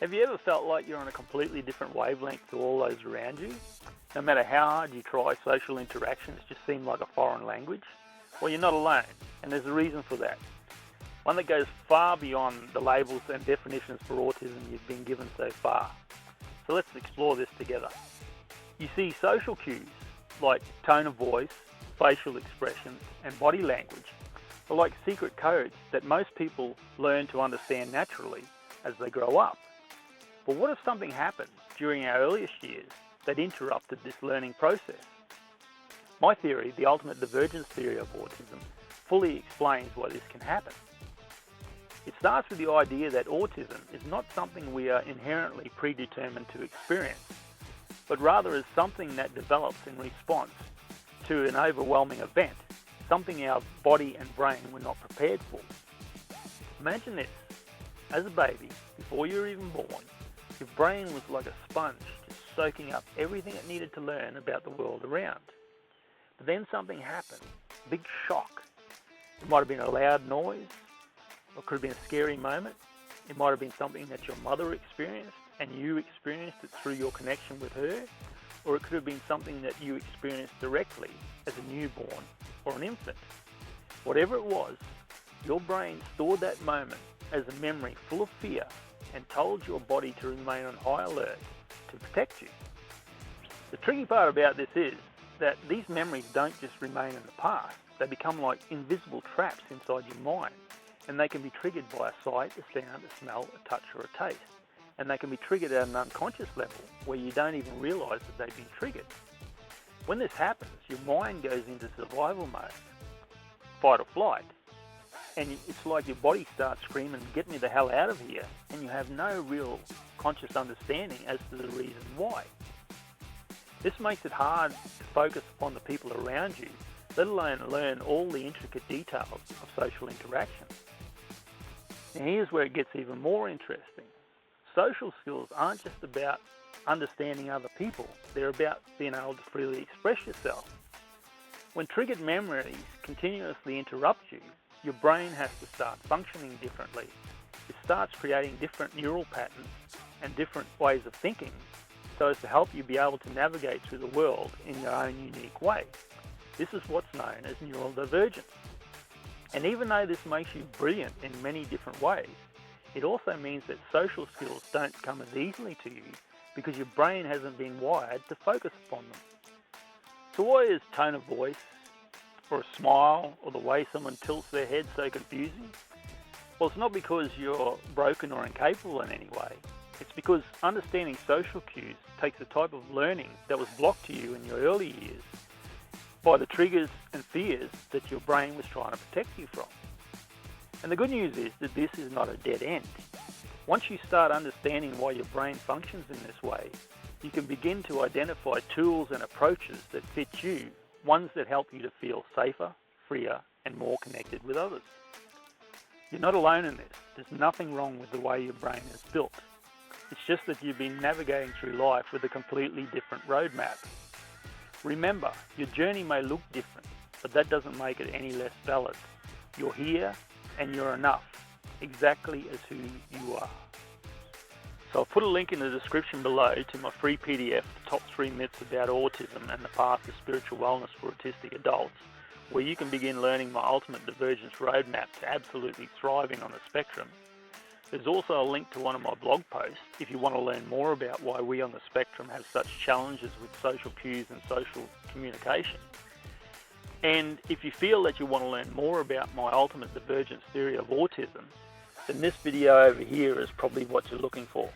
Have you ever felt like you're on a completely different wavelength to all those around you? No matter how hard you try, social interactions just seem like a foreign language. Well, you're not alone, and there's a reason for that. One that goes far beyond the labels and definitions for autism you've been given so far. So let's explore this together. You see, social cues like tone of voice, facial expressions, and body language are like secret codes that most people learn to understand naturally as they grow up. But what if something happened during our earliest years that interrupted this learning process? My theory, the ultimate divergence theory of autism, fully explains why this can happen. It starts with the idea that autism is not something we are inherently predetermined to experience, but rather is something that develops in response to an overwhelming event, something our body and brain were not prepared for. Imagine this. As a baby, before you were even born, your brain was like a sponge, just soaking up everything it needed to learn about the world around. But then something happened, a big shock. It might have been a loud noise, or it could have been a scary moment. It might have been something that your mother experienced and you experienced it through your connection with her, or it could have been something that you experienced directly as a newborn or an infant. Whatever it was, your brain stored that moment as a memory full of fear and told your body to remain on high alert to protect you. The tricky part about this is that these memories don't just remain in the past, they become like invisible traps inside your mind, and they can be triggered by a sight, a sound, a smell, a touch or a taste. And they can be triggered at an unconscious level where you don't even realise that they've been triggered. When this happens, your mind goes into survival mode, fight or flight, and it's like your body starts screaming, "Get me the hell out of here," and you have no real conscious understanding as to the reason why. This makes it hard to focus upon the people around you, let alone learn all the intricate details of social interaction. Now here's where it gets even more interesting. Social skills aren't just about understanding other people, they're about being able to freely express yourself. When triggered memories continuously interrupt you, your brain has to start functioning differently. It starts creating different neural patterns and different ways of thinking so as to help you be able to navigate through the world in your own unique way. This is what's known as neural divergence. And even though this makes you brilliant in many different ways, it also means that social skills don't come as easily to you because your brain hasn't been wired to focus upon them. So why is tone of voice, or a smile, or the way someone tilts their head so confusing? Well, it's not because you're broken or incapable in any way. It's because understanding social cues takes a type of learning that was blocked to you in your early years by the triggers and fears that your brain was trying to protect you from. And the good news is that this is not a dead end. Once you start understanding why your brain functions in this way, you can begin to identify tools and approaches that fit you, ones that help you to feel safer, freer, and more connected with others. You're not alone in this. There's nothing wrong with the way your brain is built. It's just that you've been navigating through life with a completely different roadmap. Remember, your journey may look different, but that doesn't make it any less valid. You're here, and you're enough, exactly as who you are. So I'll put a link in the description below to my free PDF, The Top 3 Myths About Autism and the Path to Spiritual Wellness for Autistic Adults, where you can begin learning my ultimate divergence roadmap to absolutely thriving on the spectrum. There's also a link to one of my blog posts if you want to learn more about why we on the spectrum have such challenges with social cues and social communication. And if you feel that you want to learn more about my ultimate divergence theory of autism, then this video over here is probably what you're looking for.